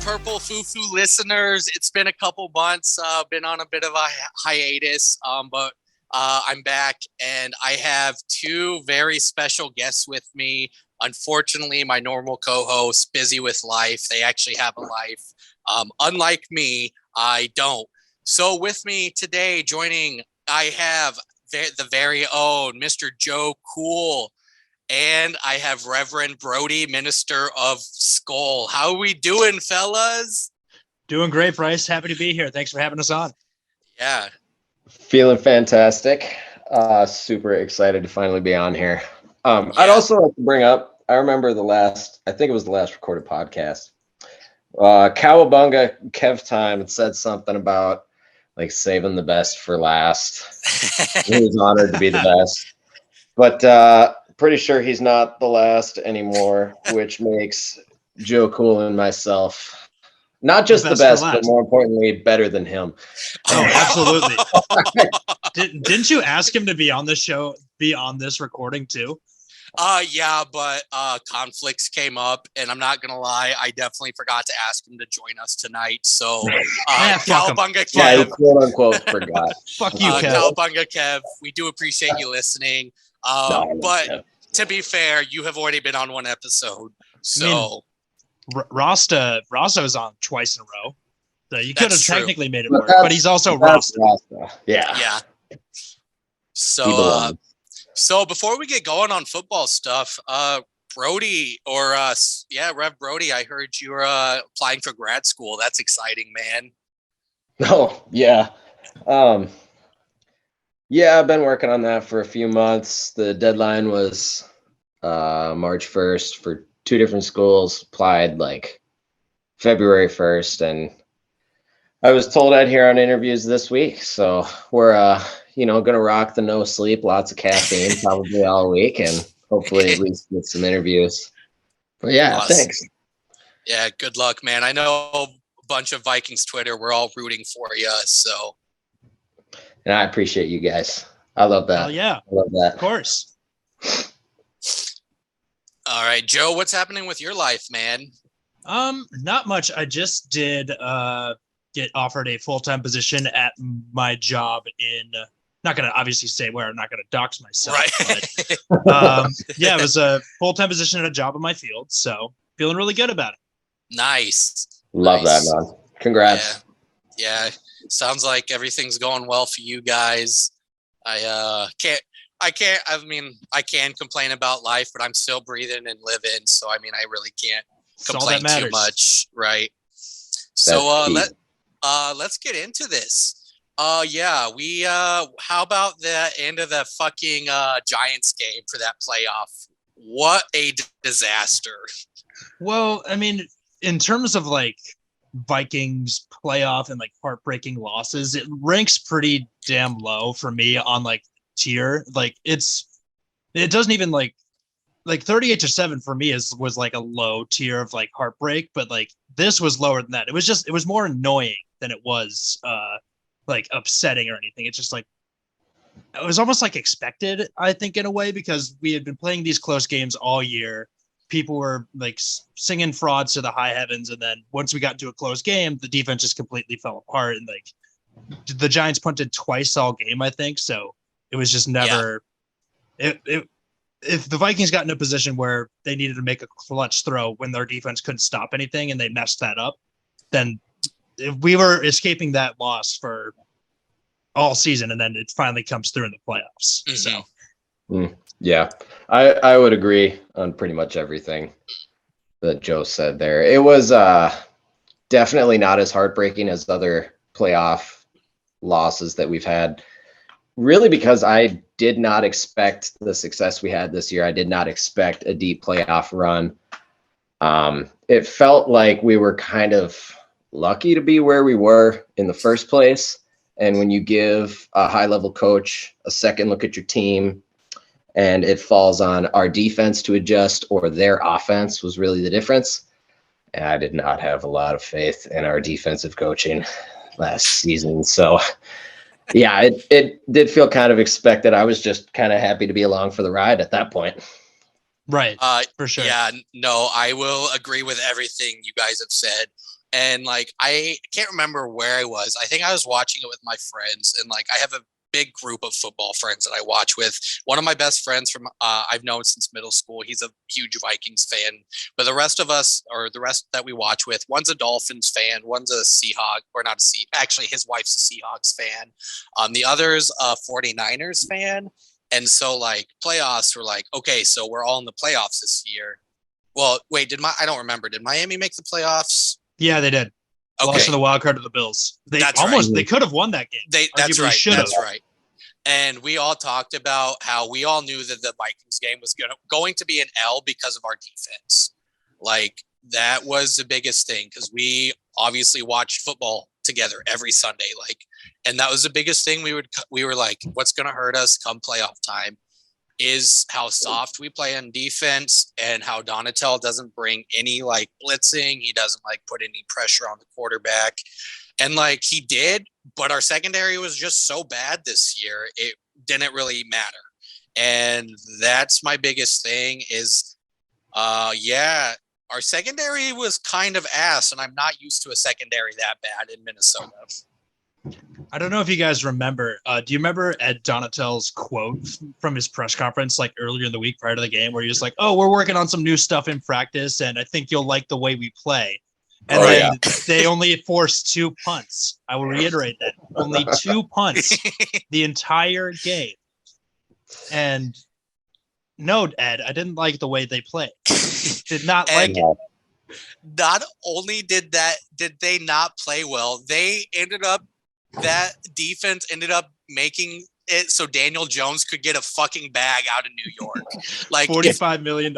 Purple Fufu listeners. It's been a couple months. Been on a bit of a hiatus, but I'm back, and I have two very special guests with me. Unfortunately, my normal co-host, busy with life. They actually have a life. Unlike me, I don't. So with me today, joining, I have the very own Mr. Joe Cool. And I have Reverend Brody, minister of Skol. How are we doing, fellas? Doing great, Bryce. Happy to be here. Thanks for having us on. Yeah. Feeling fantastic. Super excited to finally be on here. I'd also like to bring up, I remember I think it was the last recorded podcast. Cowabunga Kev Time said something about like saving the best for last. He was honored to be the best. But pretty sure he's not the last anymore, which makes Joe Cool and myself not just the best, but more importantly, better than him. Oh, absolutely. Didn't you ask him to be on the show, be on this recording too? Yeah, but conflicts came up, and I'm not gonna lie, I definitely forgot to ask him to join us tonight. So, Cowabunga Kev, yeah, quote unquote forgot. Fuck you, Kev. Cowabunga Kev, we do appreciate you listening. But to be fair, you have already been on one episode, so Rasta was on twice in a row. So you could have technically made it work, but he's also Rasta. Yeah. So before we get going on football stuff, Brody Rev Brody, I heard you were applying for grad school. That's exciting, man. Oh, yeah. Yeah, I've been working on that for a few months. The deadline was March 1st for two different schools, applied like February 1st, and I was told I'd hear on interviews this week. So we're gonna rock the no sleep, lots of caffeine probably all week, and hopefully at least get some interviews. But yeah, awesome. Thanks. Yeah, good luck, man. I know a bunch of Vikings Twitter, we're all rooting for you, so. And I appreciate you guys. I love that. Hell yeah. I love that. Of course. All right, Joe, what's happening with your life, man? Not much. I just did get offered a full-time position at my job in not gonna obviously say where, I'm not gonna dox myself, right. But yeah, it was a full-time position at a job in my field, so feeling really good about it. Nice. Love that, man. Congrats. Yeah. Sounds like everything's going well for you guys. I can complain about life, but I'm still breathing and living. So, I mean, I really can't complain too much. Right. So, let's get into this. How about the end of the fucking Giants game for that playoff? What a disaster. Well, I mean, in terms of like Vikings playoff and like heartbreaking losses, it ranks pretty damn low for me on like tier. Like it doesn't even like 38-7 for me was like a low tier of like heartbreak, but like this was lower than that. It was more annoying than it was like upsetting or anything. It's just like it was almost like expected, I think, in a way, because we had been playing these close games all year. People were like singing frauds to the high heavens, and then once we got into a close game, the defense just completely fell apart, and like the Giants punted twice all game, I think. So it was just never. Yeah. If the Vikings got in a position where they needed to make a clutch throw when their defense couldn't stop anything and they messed that up, then we were escaping that loss for all season, and then it finally comes through in the playoffs. Mm-hmm. So. Yeah, I would agree on pretty much everything that Joe said there. It was definitely not as heartbreaking as other playoff losses that we've had, really, because I did not expect the success we had this year. I did not expect a deep playoff run. It felt like we were kind of lucky to be where we were in the first place. And when you give a high-level coach a second look at your team, and it falls on our defense to adjust or their offense was really the difference. And I did not have a lot of faith in our defensive coaching last season. So, yeah, it did feel kind of expected. I was just kind of happy to be along for the ride at that point. Right. For sure. Yeah, no, I will agree with everything you guys have said. And like, I can't remember where I was. I think I was watching it with my friends, and like, I have a big group of football friends that I watch with. One of my best friends from I've known since middle school. He's a huge Vikings fan, but the rest of us, or the rest that we watch with, one's a Dolphins fan, one's a Seahawk, or not a actually his wife's a Seahawks fan. The other's a 49ers fan. And so like playoffs were like, okay, so we're all in the playoffs this year. Well, wait, I don't remember. Did Miami make the playoffs? Yeah, they did. Okay. Lost in the wild card to the Bills. They they could have won that game. That's right. And we all talked about how we all knew that the Vikings game was going to be an L because of our defense. Like, that was the biggest thing, because we obviously watched football together every Sunday. Like, and that was the biggest thing. We were like, what's going to hurt us come playoff time is how soft we play on defense, and how Donatel doesn't bring any like blitzing. He doesn't like put any pressure on the quarterback. And like, he did, but our secondary was just so bad this year, it didn't really matter. And that's my biggest thing is, our secondary was kind of ass, and I'm not used to a secondary that bad in Minnesota. I don't know if you guys remember. Do you remember Ed Donatel's quote from his press conference like earlier in the week prior to the game, where he was like, "Oh, we're working on some new stuff in practice, and I think you'll like the way we play." And then they only forced 2 punts. I will reiterate that. Only 2 punts the entire game. And no, Ed, I didn't like the way they played. Did not like it. Not only did they not play well, that defense ended up making it so Daniel Jones could get a fucking bag out of New York. Like $45 million.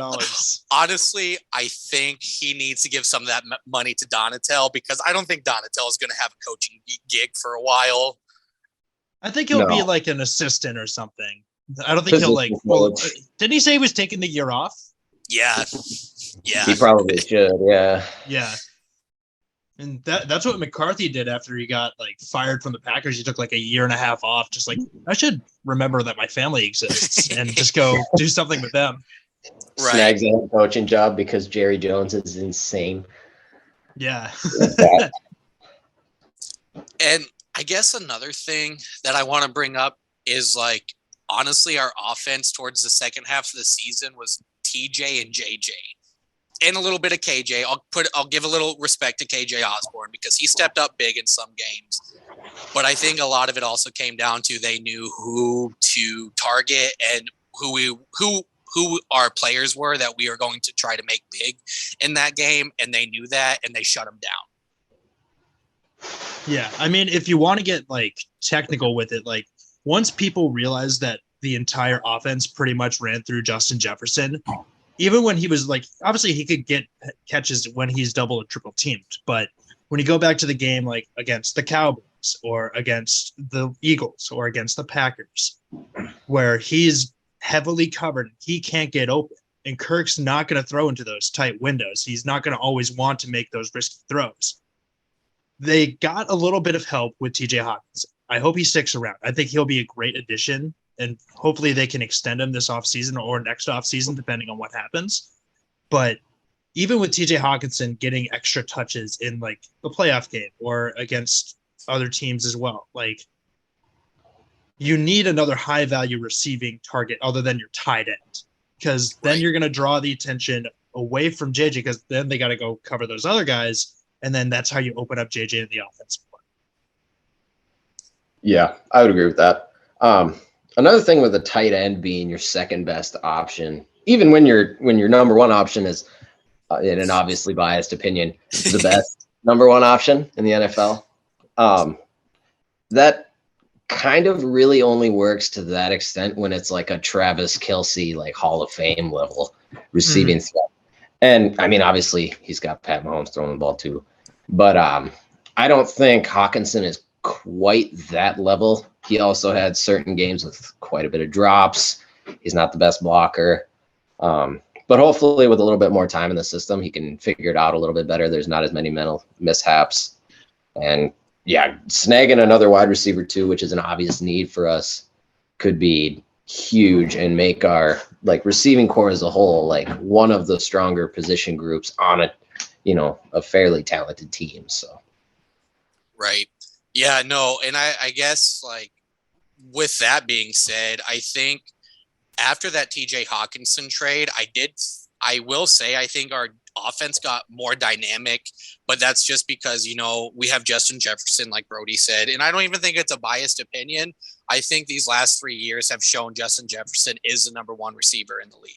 Honestly, I think he needs to give some of that money to Donatel, because I don't think Donatel is going to have a coaching gig for a while. I think he'll be like an assistant or something. I don't think he'll like. Well, didn't he say he was taking the year off? Yeah. He probably should. Yeah. Yeah. And that's what McCarthy did after he got like fired from the Packers. He took like a year and a half off. Just like, I should remember that my family exists and just go do something with them. Right. Snags a coaching job because Jerry Jones is insane. Yeah. And I guess another thing that I want to bring up is like, honestly, our offense towards the second half of the season was TJ and JJ. And a little bit of KJ. I'll give a little respect to KJ Osborne, because he stepped up big in some games. But I think a lot of it also came down to they knew who to target and who our players were that we were going to try to make big in that game, and they knew that, and they shut them down. Yeah, I mean, if you want to get like technical with it, like once people realized that the entire offense pretty much ran through Justin Jefferson. Even when he was like, obviously he could get catches when he's double or triple teamed. But when you go back to the game, like against the Cowboys or against the Eagles or against the Packers, where he's heavily covered, he can't get open. And Kirk's not going to throw into those tight windows. He's not going to always want to make those risky throws. They got a little bit of help with TJ Hawkinson. I hope he sticks around. I think he'll be a great addition. And hopefully they can extend him this offseason or next offseason, depending on what happens. But even with TJ Hawkinson getting extra touches in like the playoff game or against other teams as well, like you need another high value receiving target other than your tight end, because then you're going to draw the attention away from JJ, because then they got to go cover those other guys. And then that's how you open up JJ in the offensive play. Yeah, I would agree with that. Another thing with a tight end being your second best option, even when your number one option is, in an obviously biased opinion, the best number one option in the NFL, that kind of really only works to that extent when it's like a Travis Kelce, like Hall of Fame level receiving threat. And I mean, obviously he's got Pat Mahomes throwing the ball too, but I don't think Hawkinson is quite that level. He also had certain games with quite a bit of drops. He's not the best blocker. But hopefully with a little bit more time in the system, he can figure it out a little bit better. There's not as many mental mishaps. And yeah, snagging another wide receiver too, which is an obvious need for us, could be huge and make our like receiving core as a whole like one of the stronger position groups on a fairly talented team. So. Right. Yeah, no. And I guess like with that being said, I think after that TJ Hawkinson trade, I will say, I think our offense got more dynamic, but that's just because, we have Justin Jefferson, like Brody said, and I don't even think it's a biased opinion. I think these last 3 years have shown Justin Jefferson is the number one receiver in the league.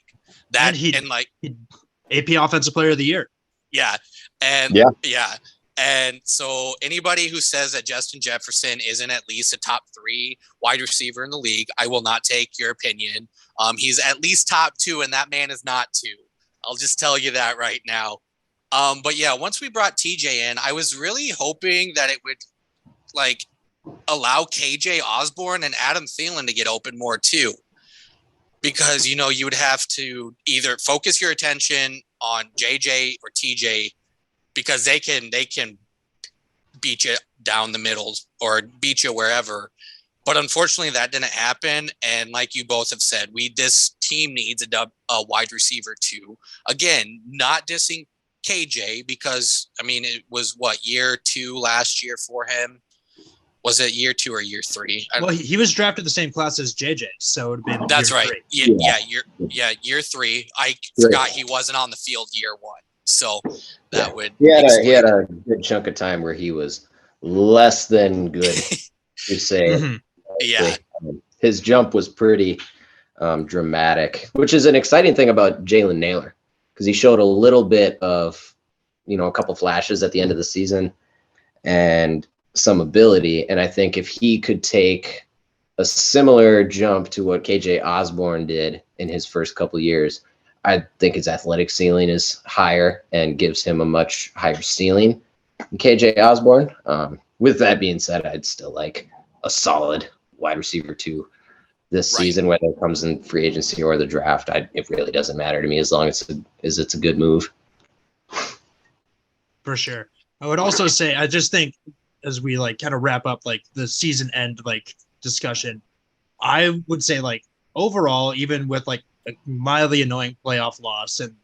AP Offensive Player of the Year. Yeah. And yeah. And so anybody who says that Justin Jefferson isn't at least a top 3 wide receiver in the league, I will not take your opinion. He's at least top 2, and that man is not 2. I'll just tell you that right now. But yeah, once we brought TJ in, I was really hoping that it would like allow KJ Osborne and Adam Thielen to get open more too. Because, you would have to either focus your attention on JJ or TJ, because they can beat you down the middle or beat you wherever. But unfortunately, that didn't happen. And like you both have said, this team needs a wide receiver too. Again, not dissing KJ, because, it was year 2 last year for him? Was it year 2 or year 3? Well, he was drafted the same class as JJ, so it would have been That's year right. 3. Year 3. I forgot he wasn't on the field year 1. So that would he had a good chunk of time where he was less than good to say. Mm-hmm. Yeah. His jump was pretty dramatic, which is an exciting thing about Jalen Naylor, because he showed a little bit of, a couple flashes at the end of the season and some ability. And I think if he could take a similar jump to what KJ Osborne did in his first couple years, I think his athletic ceiling is higher and gives him a much higher ceiling than KJ Osborne. With that being said, I'd still like a solid wide receiver 2 this season, whether it comes in free agency or the draft. It really doesn't matter to me as long as it's a good move. For sure. I would also say, I just think as we kind of wrap up the season end discussion, I would say overall, even with a mildly annoying playoff loss and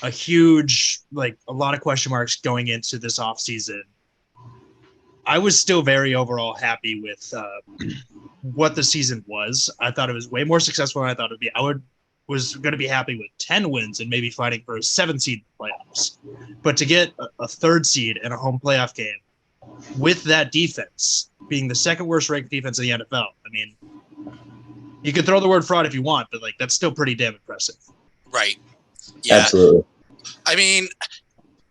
a huge a lot of question marks going into this offseason, I was still very overall happy with what the season was. I thought it was way more successful than I thought it would be. Was going to be happy with 10 wins and maybe fighting for a 7 seed in the playoffs. But to get a 3rd seed in a home playoff game with that defense being the 2nd worst ranked defense in the NFL, you can throw the word fraud if you want, but that's still pretty damn impressive. Right. Yeah. Absolutely.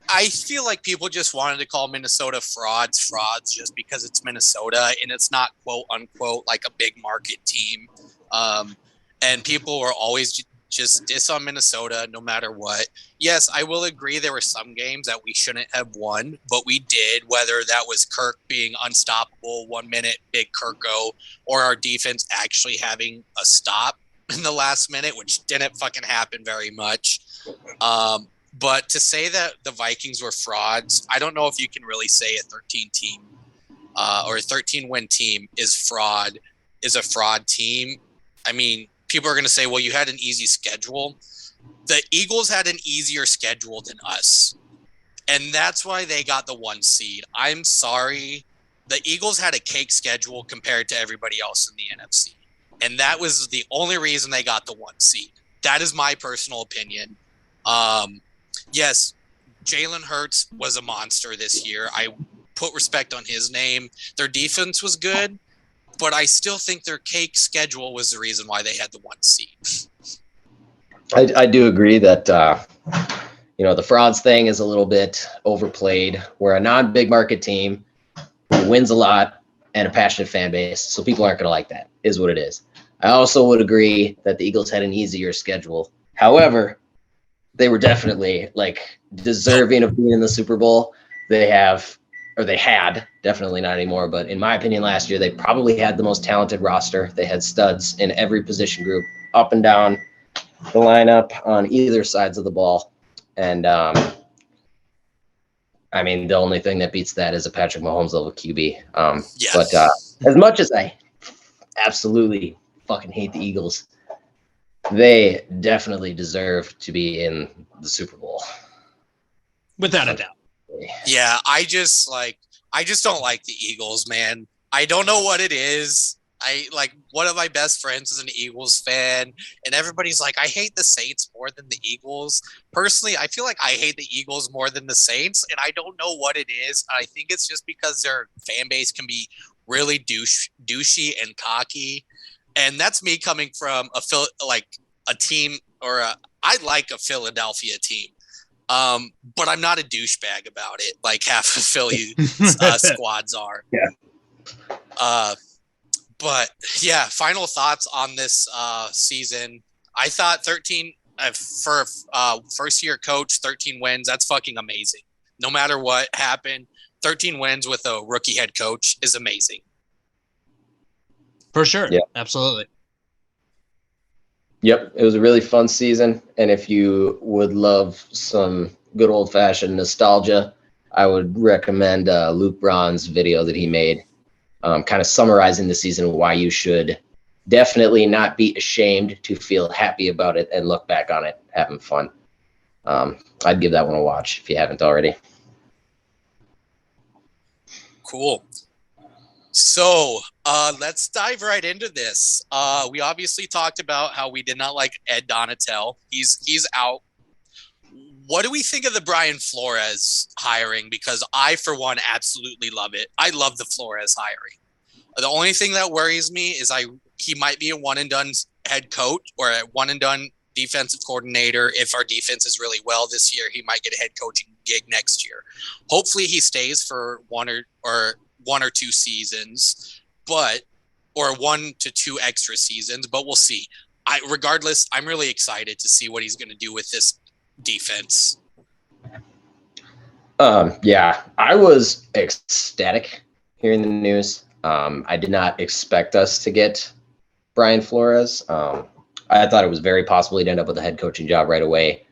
I feel like people just wanted to call Minnesota frauds just because it's Minnesota and it's not quote unquote like a big market team. And people were always just diss on Minnesota no matter what. Yes, I will agree there were some games that we shouldn't have won, but we did, whether that was Kirk being unstoppable 1 minute, big Kirko, or our defense actually having a stop in the last minute, which didn't fucking happen very much. But to say that the Vikings were frauds, I don't know if you can really say a 13 team or a 13 win team is a fraud team. People are going to say, well, you had an easy schedule. The Eagles had an easier schedule than us. And that's why they got the 1 seed. I'm sorry. The Eagles had a cake schedule compared to everybody else in the NFC. And that was the only reason they got the 1 seed. That is my personal opinion. Yes, Jalen Hurts was a monster this year. I put respect on his name. Their defense was good, but I still think their cake schedule was the reason why they had the 1 seed. I do agree that, the frauds thing is a little bit overplayed. We're a non-big market team who wins a lot and a passionate fan base, so people aren't going to like that, is what it is. I also would agree that the Eagles had an easier schedule. However, they were definitely deserving of being in the Super Bowl. They had, definitely not anymore, but in my opinion last year, they probably had the most talented roster. They had studs in every position group, up and down the lineup on either sides of the ball. And the only thing that beats that is a Patrick Mahomes level QB. Yes. But as much as I absolutely fucking hate the Eagles, they definitely deserve to be in the Super Bowl. Without a doubt. Yeah, I just don't like the Eagles, man. I don't know what it is. One of my best friends is an Eagles fan, and everybody's like, I hate the Saints more than the Eagles. Personally, I feel like I hate the Eagles more than the Saints, and I don't know what it is. I think it's just because their fan base can be really douchey and cocky, and that's me coming from a team I like a Philadelphia team. But I'm not a douchebag about it, like half of Philly squads are. Yeah. But yeah, final thoughts on this season. I thought 13 for first year coach, 13 wins. That's fucking amazing. No matter what happened, 13 wins with a rookie head coach is amazing. For sure. Yeah. Absolutely. Yep, it was a really fun season, and if you would love some good old-fashioned nostalgia, I would recommend Luke Braun's video that he made, kind of summarizing the season, why you should definitely not be ashamed to feel happy about it and look back on it having fun. I'd give that one a watch if you haven't already. Cool. So let's dive right into this. We obviously talked about how we did not like Ed Donatel. He's out. What do we think of the Brian Flores hiring? Because I, for one, absolutely love it. I love the Flores hiring. The only thing that worries me is he might be a one-and-done head coach or a one-and-done defensive coordinator. If our defense is really well this year, he might get a head coaching gig next year. Hopefully he stays for one or two seasons, or 1 to 2 extra seasons, but we'll see. Regardless, I'm really excited to see what he's going to do with this defense. Yeah, I was ecstatic hearing the news. I did not expect us to get Brian Flores. I thought it was very possible he'd end up with a head coaching job right away,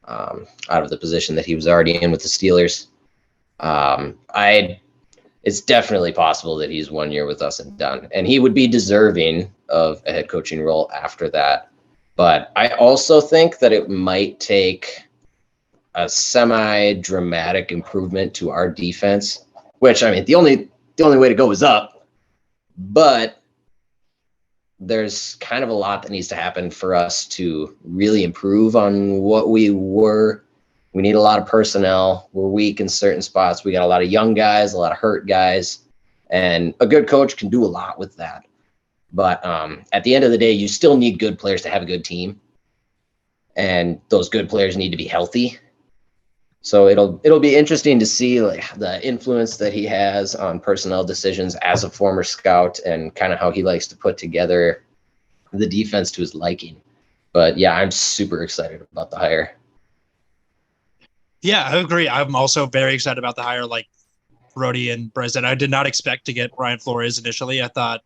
out of the position that he was already in with the Steelers. It's definitely possible that he's 1 year with us and done, and he would be deserving of a head coaching role after that. But I also think that it might take a semi-dramatic improvement to our defense, which, I mean, the only way to go is up, but there's kind of a lot that needs to happen for us to really improve on what we were. We need a lot of personnel. We're weak in certain spots. We got a lot of young guys, a lot of hurt guys, and a good coach can do a lot with that. But at the end of the day, you still need good players to have a good team, and those good players need to be healthy. So it'll be interesting to see like the influence that he has on personnel decisions as a former scout, and kind of how he likes to put together the defense to his liking. But yeah, I'm super excited about the hire. Yeah, I agree. I'm also very excited about the hire. Like Brody and Bryce said, I did not expect to get Brian Flores initially. I thought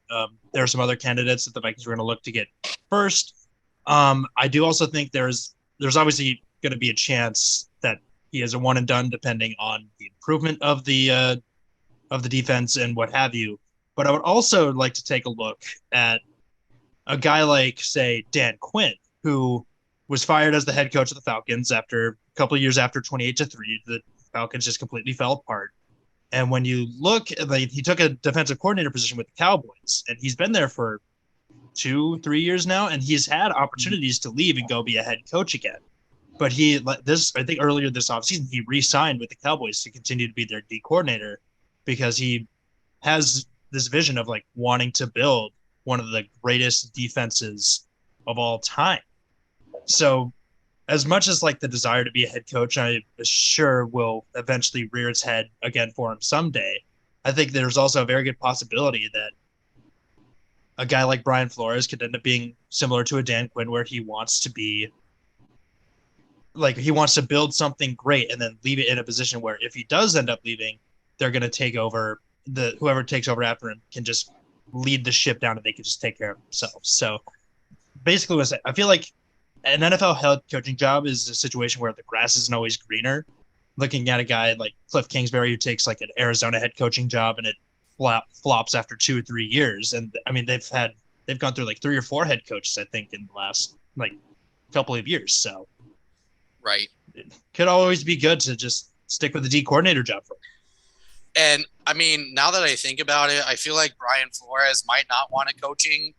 there are some other candidates that the Vikings were going to look to get first. I do also think there's obviously going to be a chance that he is a one and done, depending on the improvement of the defense and what have you. But I would also like to take a look at a guy like, say, Dan Quinn, who was fired as the head coach of the Falcons after a couple of years after 28-3. The Falcons just completely fell apart. And when you look, he took a defensive coordinator position with the Cowboys, and he's been there for 2-3 years now, and he's had opportunities to leave and go be a head coach again. But I think earlier this offseason, he re-signed with the Cowboys to continue to be their D coordinator, because he has this vision of like wanting to build one of the greatest defenses of all time. So as much as like the desire to be a head coach, I sure will eventually rear its head again for him someday. I think there's also a very good possibility that a guy like Brian Flores could end up being similar to a Dan Quinn, where he wants to build something great and then leave it in a position where if he does end up leaving, they're going to take over. Whoever takes over after him can just lead the ship down and they can just take care of themselves. So basically, I feel like an NFL head coaching job is a situation where the grass isn't always greener. Looking at a guy like Cliff Kingsbury, who takes like an Arizona head coaching job and it flops after 2 or 3 years. And I mean, they've gone through like 3 or 4 head coaches, I think, in the last like couple of years. So Right. It could always be good to just stick with the D coordinator job for him. And I mean, now that I think about it, I feel like Brian Flores might not want a coaching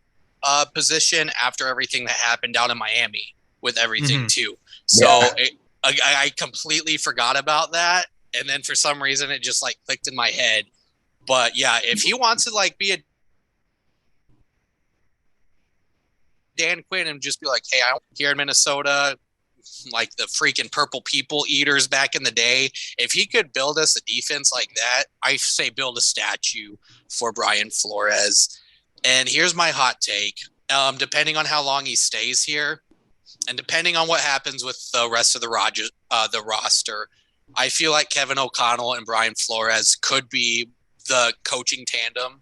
position after everything that happened down in Miami with everything too. So I completely forgot about that. And then for some reason, it just like clicked in my head. But yeah, if he wants to like be a Dan Quinn and just be like, hey, I'm here in Minnesota, like the freaking purple people eaters back in the day. If he could build us a defense like that, I say build a statue for Brian Flores. And here's my hot take. Depending on how long he stays here, and depending on what happens with the rest of the roster, I feel like Kevin O'Connell and Brian Flores could be the coaching tandem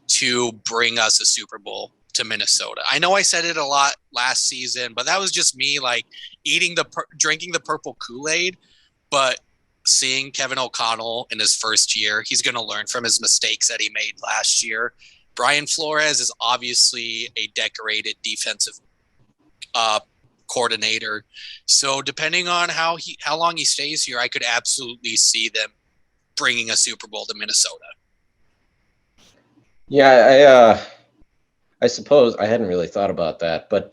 to bring us a Super Bowl to Minnesota. I know I said it a lot last season, but that was just me like drinking the purple Kool-Aid. But seeing Kevin O'Connell in his first year, he's going to learn from his mistakes that he made last year. Brian Flores is obviously a decorated defensive coordinator. So depending on how long he stays here, I could absolutely see them bringing a Super Bowl to Minnesota. Yeah, I suppose I hadn't really thought about that, but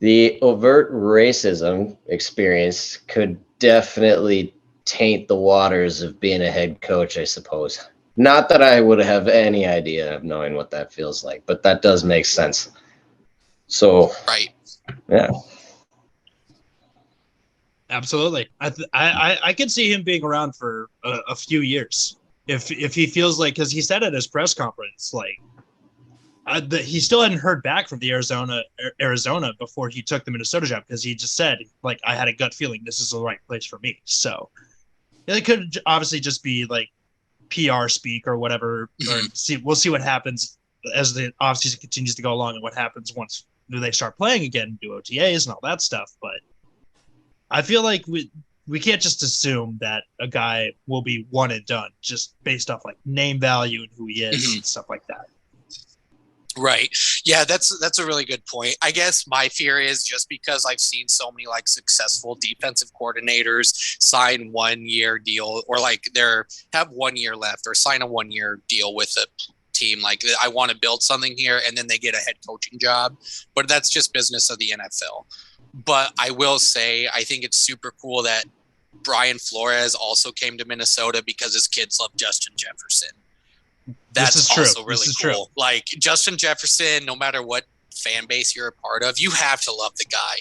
the overt racism experience could definitely taint the waters of being a head coach, I suppose. Not that I would have any idea of knowing what that feels like, but that does make sense. So, right. Yeah. Absolutely. I could see him being around for a few years if he feels like, because he said at his press conference, like, he still hadn't heard back from the Arizona before he took the Minnesota job, because he just said, like, I had a gut feeling this is the right place for me. So it could obviously just be like PR speak or whatever. Or we'll see what happens as the offseason continues to go along, and what happens once they start playing again, do OTAs and all that stuff. But I feel like we can't just assume that a guy will be one and done just based off like name value and who he is and stuff like that. Right. Yeah, that's a really good point. I guess my fear is just because I've seen so many like successful defensive coordinators sign 1-year deal, or like have 1 year left, or sign a 1-year deal with a team. Like, I want to build something here, and then they get a head coaching job. But that's just business of the NFL. But I will say, I think it's super cool that Brian Flores also came to Minnesota because his kids love Justin Jefferson. That's also really cool. True. Like, Justin Jefferson, no matter what fan base you're a part of, you have to love the guy.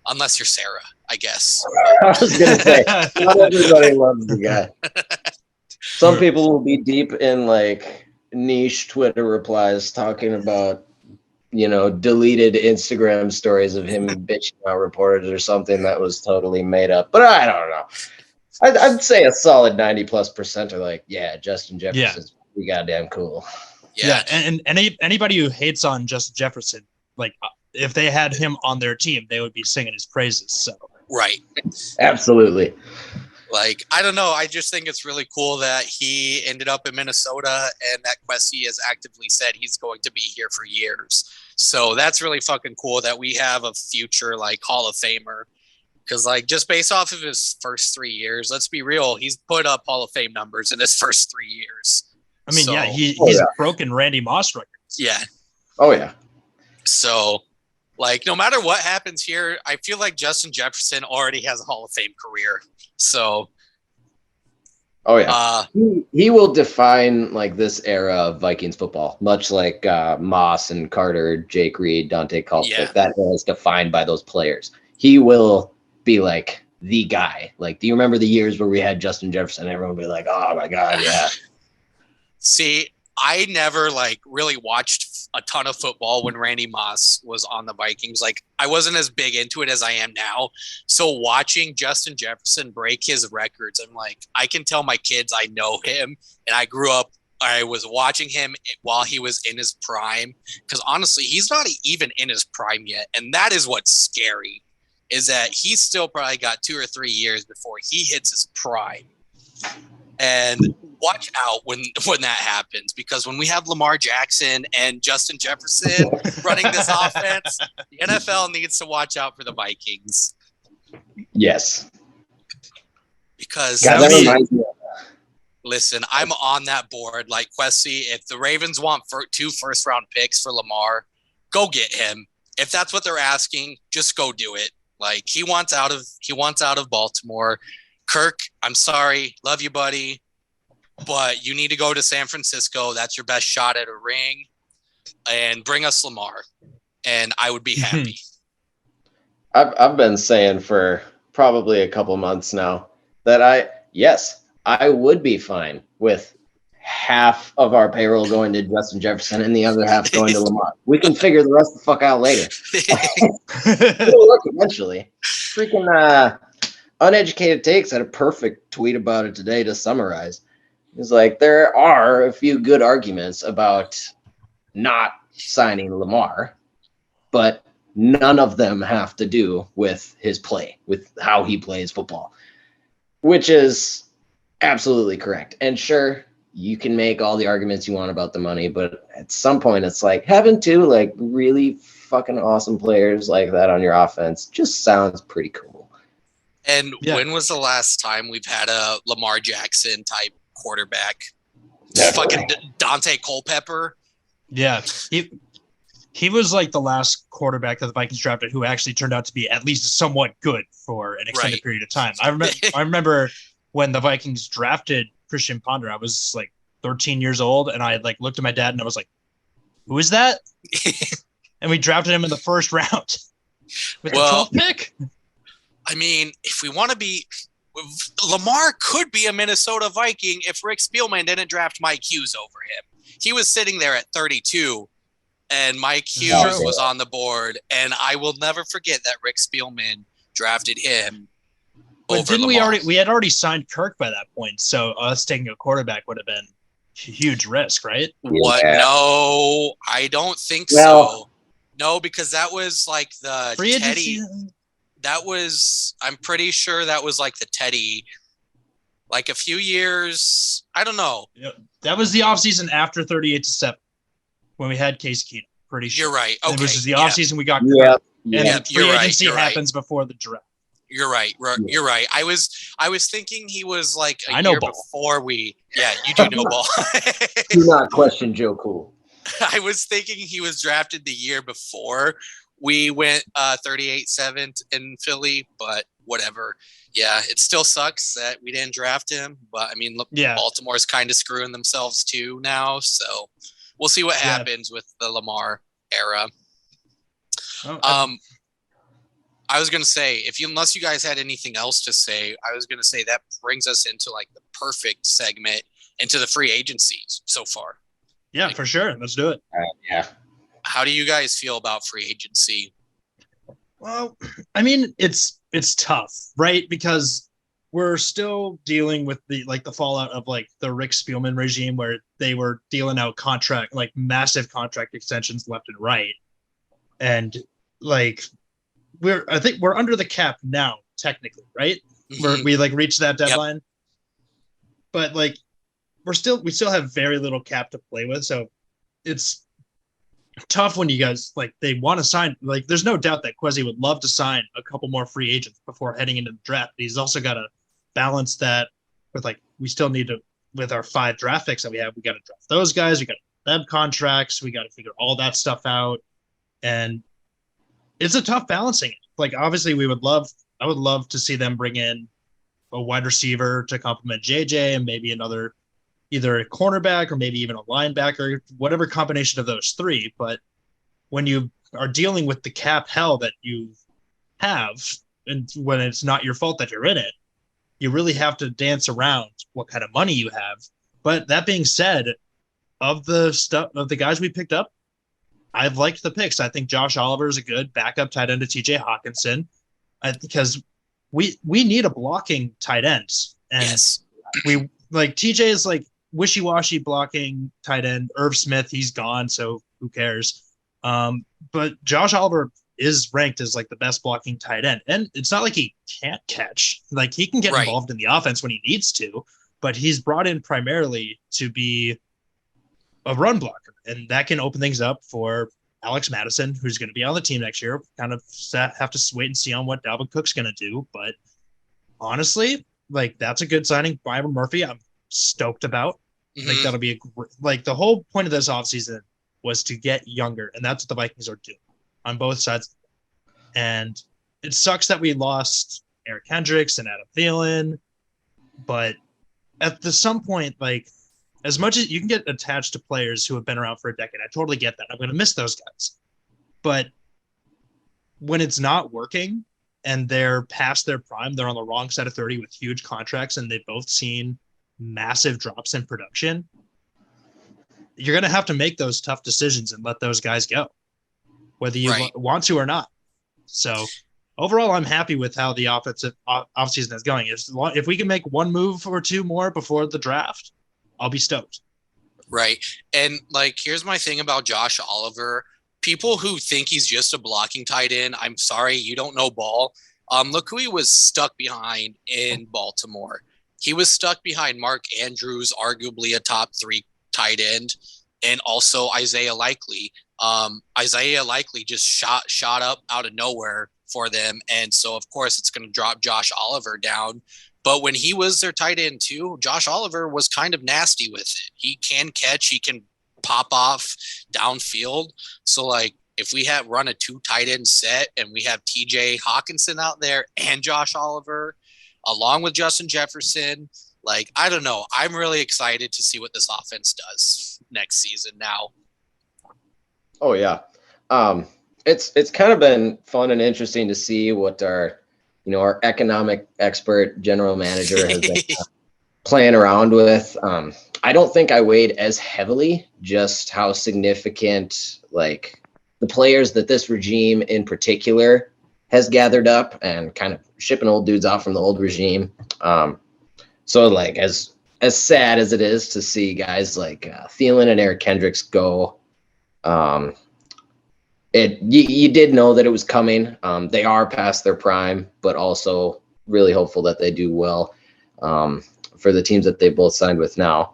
Unless you're Sarah, I guess. I was going to say, not everybody loves the guy. Some people will be deep in, like, niche Twitter replies talking about, deleted Instagram stories of him bitching out reporters or something that was totally made up. But I don't know. I'd say a solid 90+% are like, yeah, Justin Jefferson's pretty goddamn cool. Yeah, and anybody who hates on Justin Jefferson, like, if they had him on their team, they would be singing his praises. So right, absolutely. Like, I don't know. I just think it's really cool that he ended up in Minnesota, and that Quessy has actively said he's going to be here for years. So that's really fucking cool that we have a future like Hall of Famer. Because, like, just based off of his first 3 years, let's be real, he's put up Hall of Fame numbers in his first 3 years. I mean, he's broken Randy Moss records. Yeah. Oh, yeah. So, like, no matter what happens here, I feel like Justin Jefferson already has a Hall of Fame career. So. Oh, yeah. He will define, like, this era of Vikings football, much like Moss and Carter, Jake Reed, Dante Culp. Yeah. That era is defined by those players. He will be like the guy. Like, do you remember the years where we had Justin Jefferson? Everyone would be like, oh my God, yeah. See, I never like really watched a ton of football when Randy Moss was on the Vikings. Like, I wasn't as big into it as I am now. So watching Justin Jefferson break his records, I'm like, I can tell my kids I know him, and I was watching him while he was in his prime. Because honestly, he's not even in his prime yet. And that is what's scary. Is that he's still probably got 2 or 3 years before he hits his prime. And watch out when that happens, because when we have Lamar Jackson and Justin Jefferson running this offense, the NFL needs to watch out for the Vikings. Yes. Because God, that reminds me. listen, I'm on that board. Like Questy, if the Ravens want 2 first-round picks for Lamar, go get him. If that's what they're asking, just go do it. Like he wants out of Baltimore. Kirk, I'm sorry, love you, buddy, but you need to go to San Francisco. That's your best shot at a ring, and bring us Lamar, and I would be happy. I've been saying for probably a couple months now that I would be fine with half of our payroll going to Justin Jefferson and the other half going to Lamar. We can figure the rest of the fuck out later. It'll work eventually. Freaking Uneducated Takes had a perfect tweet about it today to summarize. It's like there are a few good arguments about not signing Lamar, but none of them have to do with his play, with how he plays football, which is absolutely correct. And sure, you can make all the arguments you want about the money, but at some point it's like having 2 like really fucking awesome players like that on your offense just sounds pretty cool. And when was the last time we've had a Lamar Jackson type quarterback? Fucking Dante Culpepper. Yeah. He was like the last quarterback that the Vikings drafted who actually turned out to be at least somewhat good for an extended period of time. I remember when the Vikings drafted Christian Ponder, I was like 13 years old, and I like looked at my dad and I was like, "Who is that?" And we drafted him in the first round with the 12th pick. I mean, if we want to be, Lamar could be a Minnesota Viking if Rick Spielman didn't draft Mike Hughes over him. He was sitting there at 32. And Mike Hughes was on the board, and I will never forget that Rick Spielman drafted him. But didn't Lamar. we had already signed Kirk by that point, so us taking a quarterback would have been a huge risk, right? What? Yeah. No, I don't think so. No, because that was like the free Teddy. Agency. I'm pretty sure that was like the Teddy, like a few years. I don't know. Yeah, that was the offseason after 38-7. When we had Case Keenum, pretty sure. You're right. Okay. It was just the offseason we got Kirk. And free agency happens before the draft. You're right. You're right. I was thinking he was like a year before we. Yeah, you do know ball. Do not question Joe Cool. I was thinking he was drafted the year before we went 38-7 in Philly, but whatever. Yeah, it still sucks that we didn't draft him. But I mean, look, Baltimore's kind of screwing themselves too now, so. We'll see what happens with the Lamar era. I was going to say, unless you guys had anything else to say, I was going to say that brings us into like the perfect segment into the free agencies so far. Yeah, for sure. Let's do it. Yeah. How do you guys feel about free agency? Well, I mean, it's tough, right? Because we're still dealing with the fallout of like the Rick Spielman regime where they were dealing out massive contract extensions left and right. And like, I think we're under the cap now, technically, right? Mm-hmm. We reached that deadline, but like, we still have very little cap to play with. So it's tough when you guys they want to sign, there's no doubt that Kwesi would love to sign a couple more free agents before heading into the draft. But he's also got to balance that with we still need to, with our 5 draft picks that we have, we got to draft those guys, we got them contracts, we got to figure all that stuff out, and it's a tough balancing. Obviously I would love to see them bring in a wide receiver to complement JJ and maybe either a cornerback or maybe even a linebacker, whatever combination of those 3. But when you are dealing with the cap hell that you have, and when it's not your fault that you're in it, you really have to dance around what kind of money you have. But that being said, of the guys we picked up, I've liked the picks. I think Josh Oliver is a good backup tight end to TJ Hawkinson, because we need a blocking tight end. And we TJ is wishy-washy blocking tight end. Irv Smith, he's gone, so who cares? But Josh Oliver is ranked as the best blocking tight end. And it's not like he can't catch. He can get involved in the offense when he needs to, but he's brought in primarily to be a run blocker. And that can open things up for Alex Madison, who's going to be on the team next year. Kind of have to wait and see on what Dalvin Cook's going to do. But honestly, like, that's a good signing. Byron Murphy, I'm stoked about. I think that'll be the whole point of this offseason was to get younger, and that's what the Vikings are doing on both sides. And it sucks that we lost Eric Hendricks and Adam Thielen, but at some point, like, as much as you can get attached to players who have been around for a decade, I totally get that. I'm going to miss those guys. But when it's not working and they're past their prime, they're on the wrong side of 30 with huge contracts, and they've both seen massive drops in production, you're going to have to make those tough decisions and let those guys go, whether you want to or not. So overall, I'm happy with how the offseason is going. If we can make one move or two more before the draft, I'll be stoked. Right. And like, here's my thing about Josh Oliver. People who think he's just a blocking tight end, I'm sorry, you don't know ball. Look who he was stuck behind in Baltimore. He was stuck behind Mark Andrews, arguably a top 3 tight end, and also Isaiah Likely. Isaiah Likely just shot up out of nowhere for them, and so of course it's going to drop Josh Oliver down. But when he was their tight end too, Josh Oliver was kind of nasty with it. He can catch, he can pop off downfield. So like, if we have run a 2 tight end set and we have TJ Hawkinson out there and Josh Oliver along with Justin Jefferson, like, I don't know. I'm really excited to see what this offense does next season now. Oh yeah. It's kind of been fun and interesting to see what our economic expert general manager has been playing around with. I don't think I weighed as heavily just how significant, like, the players that this regime in particular has gathered up and kind of shipping old dudes out from the old regime. So like, as sad as it is to see guys like Thielen and Eric Hendricks go, you did know that it was coming. They are past their prime, but also really hopeful that they do well for the teams that they both signed with now.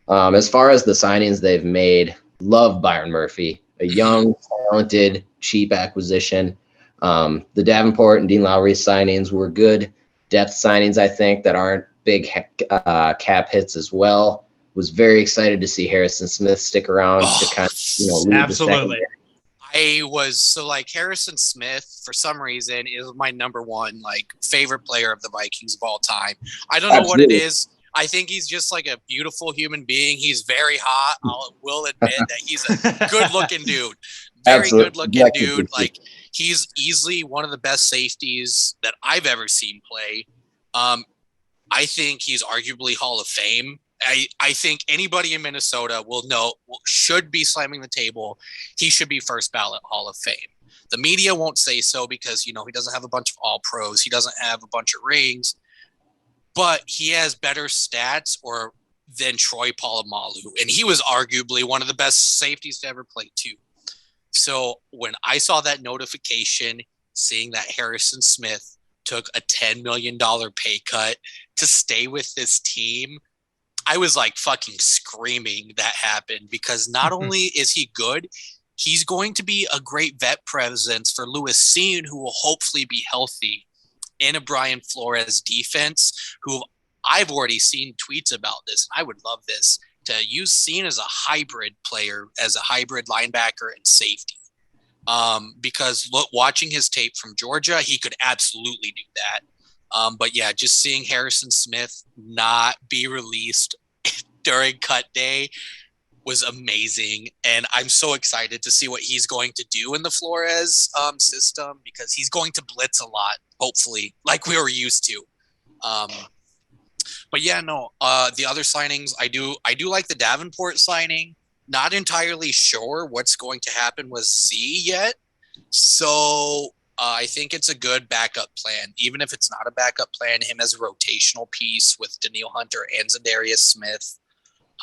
As far as the signings they've made, love Byron Murphy, a young, talented, cheap acquisition. The Davenport and Dean Lowry signings were good depth signings, I think, that aren't big cap hits as well. Was very excited to see Harrison Smith stick around to kind of, lead absolutely. Harrison Smith, for some reason, is my number 1 favorite player of the Vikings of all time. I don't know what it is. I think he's just like a beautiful human being. He's very hot. I will admit that he's a good-looking dude. Very good-looking dude. Like, he's easily one of the best safeties that I've ever seen play. I think he's arguably Hall of Fame. I think anybody in Minnesota should be slamming the table. He should be first ballot Hall of Fame. The media won't say so because, he doesn't have a bunch of all pros. He doesn't have a bunch of rings, but he has better stats than Troy Polamalu. And he was arguably one of the best safeties to ever play too. So when I saw that notification, seeing that Harrison Smith took a $10 million pay cut to stay with this team, I was like fucking screaming that happened, because not only is he good, he's going to be a great vet presence for Lewis Cine, who will hopefully be healthy, in a Brian Flores defense, who I've already seen tweets about this. I would love this, to use Cine as a hybrid player, as a hybrid linebacker and safety. Because watching his tape from Georgia, he could absolutely do that. But yeah, just seeing Harrison Smith not be released during cut day was amazing. And I'm so excited to see what he's going to do in the Flores system, because he's going to blitz a lot, hopefully, like we were used to. But yeah, no, the other signings, I do like the Davenport signing. Not entirely sure what's going to happen with Z yet. So I think it's a good backup plan, even if it's not a backup plan, him as a rotational piece with Daniil Hunter and Zadarius Smith.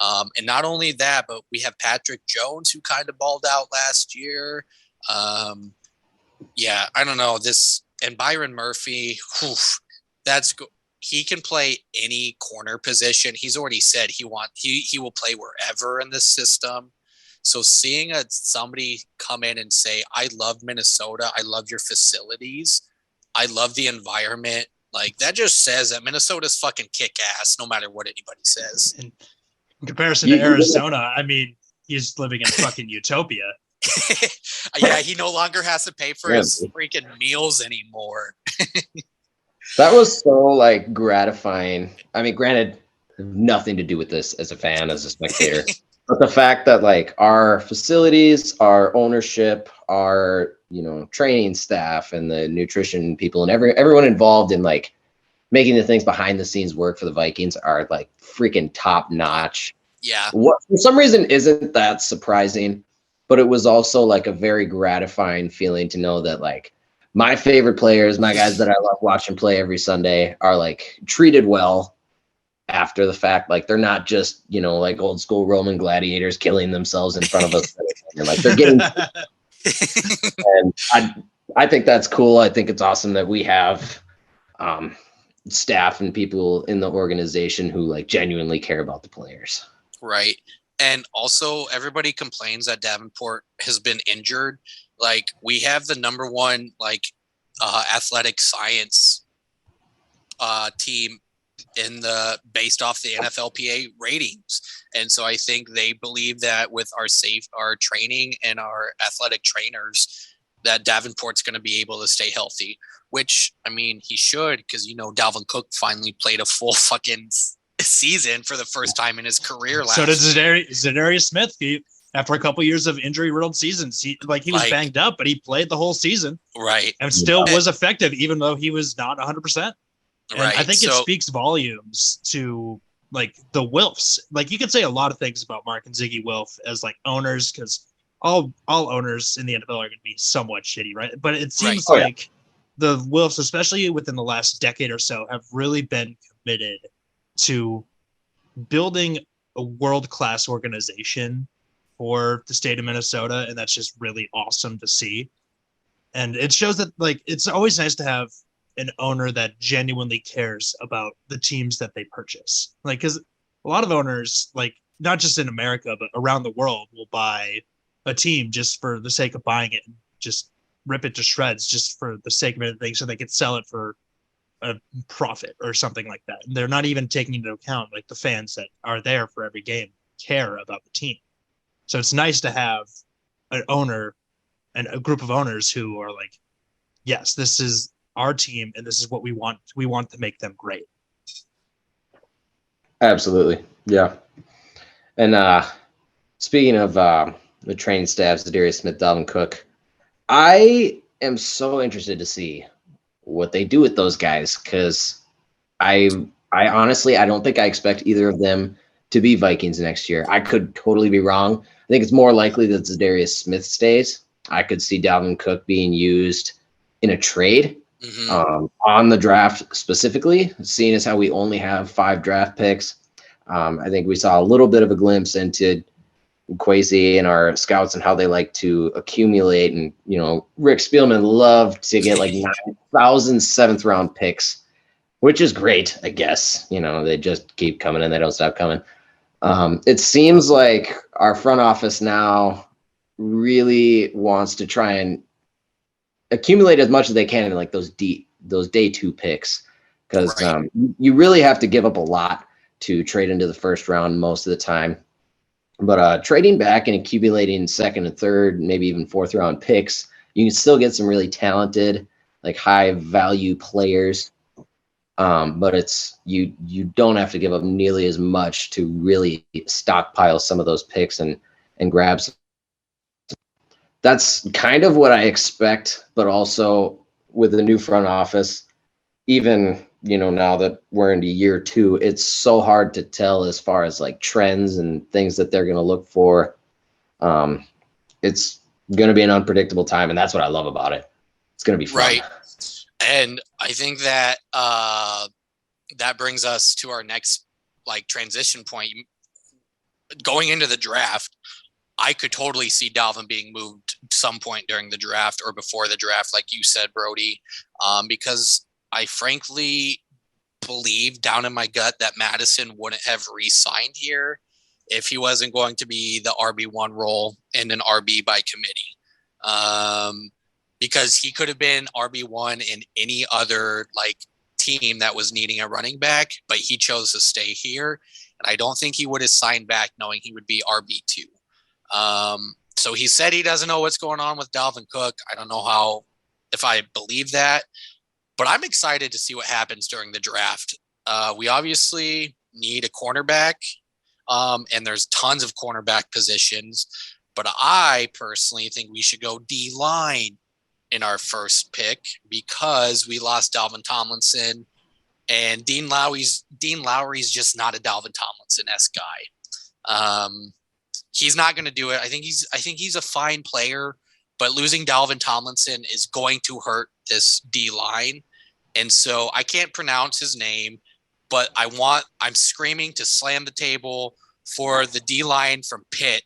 And not only that, but we have Patrick Jones, who kind of balled out last year. Yeah, I don't know this. And Byron Murphy, he can play any corner position. He's already said he will play wherever in this system. So seeing somebody come in and say, I love Minnesota, I love your facilities, I love the environment, like that just says that Minnesota's fucking kick ass no matter what anybody says. In comparison to Arizona, I mean, he's living in fucking utopia. Yeah, he no longer has to pay for his freaking meals anymore. That was so like gratifying. I mean, granted, nothing to do with this as a fan, as a spectator, but the fact that like our facilities, our ownership, our training staff, and the nutrition people, and everyone involved in like making the things behind the scenes work for the Vikings are like freaking top notch. Yeah. What for some reason isn't that surprising, but it was also like a very gratifying feeling to know that like my favorite players, my guys that I love watching play every Sunday, are like treated well after the fact. Like they're not just, like old school Roman gladiators killing themselves in front of us. And like they're getting and I think that's cool. I think it's awesome that we have staff and people in the organization who like genuinely care about the players. Right. And also everybody complains that Davenport has been injured. Like we have the number one like athletic science team in the based off the NFLPA ratings. And so I think they believe that with our training and our athletic trainers that Davenport's going to be able to stay healthy, which I mean he should, because Dalvin Cook finally played a full fucking season for the first time in his career last So did year. Zadarius Smith. After a couple years of injury-riddled seasons, he was banged up, but he played the whole season, right, and still was effective, even though he was not 100%. And right. I think it speaks volumes to like the Wilfs. Like you could say a lot of things about Mark and Ziggy Wilf as like owners, because all owners in the NFL are going to be somewhat shitty, right? But it seems like the Wilfs, especially within the last decade or so, have really been committed to building a world-class organization for the state of Minnesota, and that's just really awesome to see. And it shows that like it's always nice to have an owner that genuinely cares about the teams that they purchase. Like, because a lot of owners, like not just in America but around the world, will buy a team just for the sake of buying it and just rip it to shreds just for the sake of it, so they could sell it for a profit or something like that. And they're not even taking into account like the fans that are there for every game care about the team. So it's nice to have an owner and a group of owners who are like, yes, this is our team and this is what we want. We want to make them great. Absolutely. Yeah. And speaking of the training staffs, Zadarius Smith, Dalvin Cook, I am so interested to see what they do with those guys, because I honestly, I don't think I expect either of them to be Vikings next year. I could totally be wrong. I think it's more likely that Zadarius Smith stays. I could see Dalvin Cook being used in a trade on the draft specifically, seeing as how we only have 5 draft picks. I think we saw a little bit of a glimpse into Kwesi and our scouts and how they like to accumulate. And, Rick Spielman loved to get like 9,000 7th round picks, which is great, I guess. They just keep coming and they don't stop coming. It seems like our front office now really wants to try and accumulate as much as they can in like those day 2 picks, because you really have to give up a lot to trade into the first round most of the time. But trading back and accumulating 2nd and 3rd, maybe even 4th round picks, you can still get some really talented, like high value players. But it's you don't have to give up nearly as much to really stockpile some of those picks and grab some. That's kind of what I expect, but also with the new front office, even now that we're into year 2, it's so hard to tell as far as like trends and things that they're going to look for. It's going to be an unpredictable time, and that's what I love about it. It's going to be fun. Right. And I think that that brings us to our next like transition point. Going into the draft, I could totally see Dalvin being moved some point during the draft or before the draft, like you said, Brody, because I frankly believe down in my gut that Madison wouldn't have re-signed here if he wasn't going to be the RB1 role and an RB by committee. Because he could have been RB1 in any other like team that was needing a running back, but he chose to stay here. And I don't think he would have signed back knowing he would be RB2. So he said he doesn't know what's going on with Dalvin Cook. I don't know if I believe that, but I'm excited to see what happens during the draft. We obviously need a cornerback, and there's tons of cornerback positions, but I personally think we should go D-line in our first pick because we lost Dalvin Tomlinson, and Dean Lowry's just not a Dalvin Tomlinson-esque guy. He's not going to do it. I think he's a fine player, but losing Dalvin Tomlinson is going to hurt this D-line. And so I can't pronounce his name, but I'm screaming to slam the table for the D-line from Pitt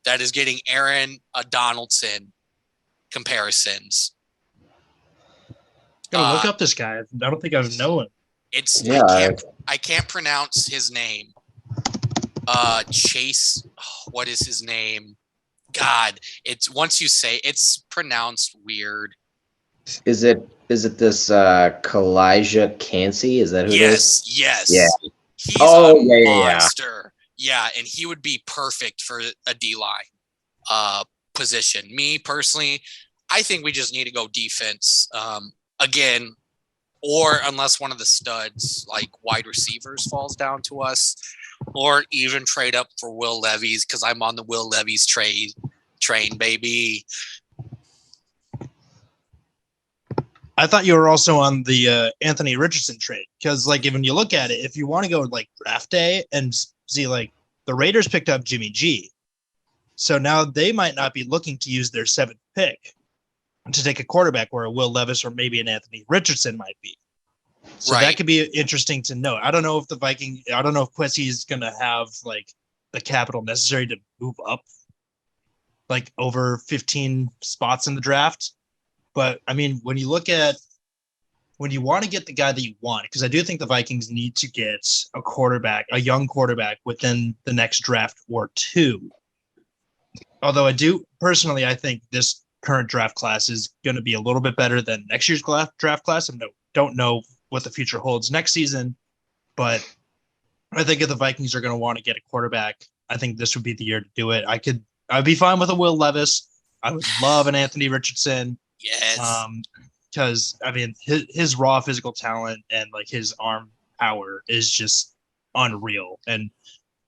that is getting Aaron Donaldson comparisons. Gotta look up this guy. I don't think I know him. I can't pronounce his name. Chase. What is his name? God, it's once you say it's pronounced weird. Is it this Kalijah Cansey? Is that who it is? Yes. Yeah. He's a monster. Yeah, and he would be perfect for a D-line position. Me personally, I think we just need to go defense again, or unless one of the studs like wide receivers falls down to us, or even trade up for Will Levis because I'm on the Will Levis train, baby. I thought you were also on the Anthony Richardson trade because, like, when you look at it, if you want to go like draft day and see, like, the Raiders picked up Jimmy G, so now they might not be looking to use their 7th pick to take a quarterback where a Will Levis or maybe an Anthony Richardson might be. So that could be interesting to know. I don't know if Quessy is going to have like the capital necessary to move up like over 15 spots in the draft. But I mean, when you want to get the guy that you want, because I do think the Vikings need to get a young quarterback within the next draft or two. Although I think this current draft class is going to be a little bit better than next year's draft class. I don't know what the future holds next season, but I think if the Vikings are going to want to get a quarterback, I think this would be the year to do it. I'd be fine with a Will Levis. I would love an Anthony Richardson. Yes. Because I mean his raw physical talent and like his arm power is just unreal. And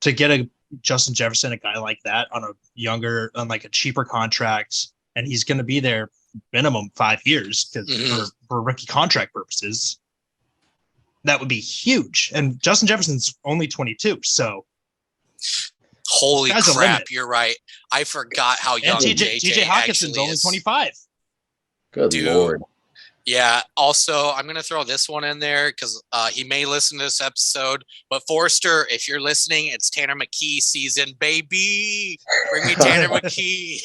to get a Justin Jefferson, a guy like that on a cheaper contract, and he's going to be there minimum 5 years because for rookie contract purposes, that would be huge. And Justin Jefferson's only 22, so holy crap, you're right. I forgot how young TJ Hawkinson's only 25. Good Lord. Yeah. Also, I'm going to throw this one in there because he may listen to this episode. But Forrester, if you're listening, it's Tanner McKee season, baby. Bring me Tanner McKee.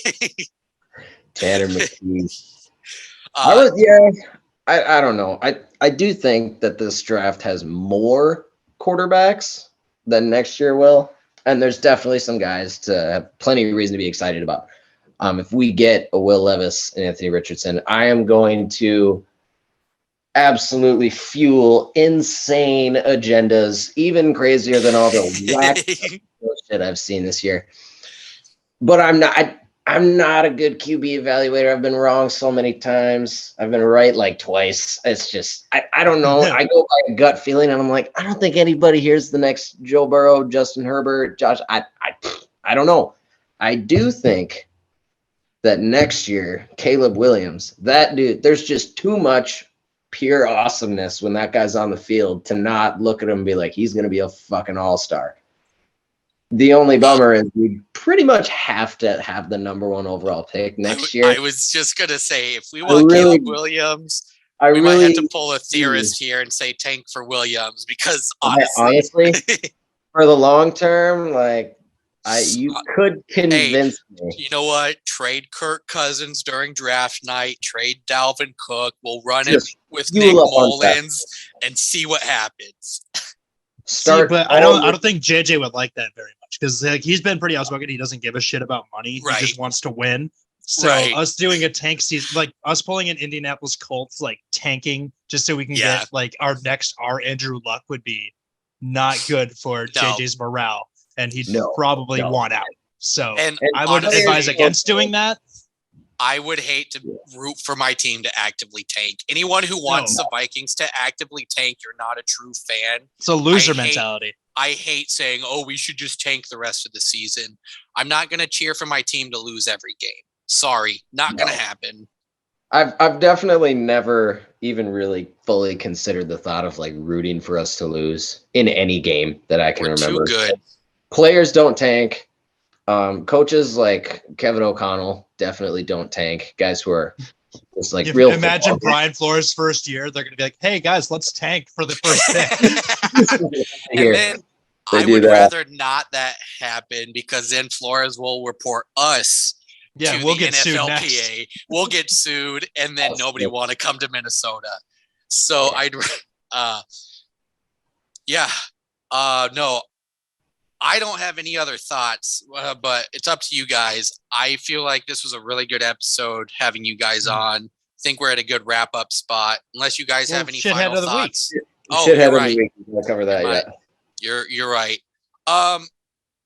Tanner McKee. I don't know. I do think that this draft has more quarterbacks than next year will. And there's definitely some guys to have plenty of reason to be excited about. If we get a Will Levis and Anthony Richardson, I am going to absolutely fuel insane agendas, even crazier than all the whack shit I've seen this year. But I'm not a good QB evaluator. I've been wrong so many times. I've been right like twice. It's just I don't know. I go by a gut feeling, and I'm like, I don't think anybody here's the next Joe Burrow, Justin Herbert, Josh. I don't know. I do think that next year, Caleb Williams, that dude, there's just too much pure awesomeness when that guy's on the field to not look at him and be like, he's going to be a fucking all-star. The only bummer is we pretty much have to have the number 1 overall pick next year. I was just going to say, if we want Caleb Williams, we might have to pull a theorist here and say tank for Williams because honestly for the long term, like, you could convince me. You know what? Trade Kirk Cousins during draft night. Trade Dalvin Cook. We'll run it with Nick Mullins and see what happens. But I don't think JJ would like that very much because like he's been pretty outspoken. He doesn't give a shit about money. Right. He just wants to win. So us doing a tank season, like us pulling an Indianapolis Colts, like tanking just so we can get like our Andrew Luck would be not good for JJ's morale, and he'd probably want out. So and I would advise against doing that. I would hate to root for my team to actively tank. Anyone who wants the Vikings to actively tank, you're not a true fan. It's a loser mentality. I hate saying, "Oh, we should just tank the rest of the season." I'm not going to cheer for my team to lose every game. Sorry, not going to happen. I've definitely never even really fully considered the thought of like rooting for us to lose in any game that I can remember. Too good. Players don't tank. Coaches like Kevin O'Connell definitely don't tank. Guys who are just like real. Imagine Brian Flores' first year. They're going to be like, "Hey guys, let's tank for the first pick." And then I would rather not that happen because then Flores will report us. Yeah, we'll get sued next. We'll get sued, and then nobody want to come to Minnesota. So no, I don't have any other thoughts, but it's up to you guys. I feel like this was a really good episode having you guys on. I think we're at a good wrap up spot. Unless you guys have any final thoughts. You're right. We'll cover that. You're right.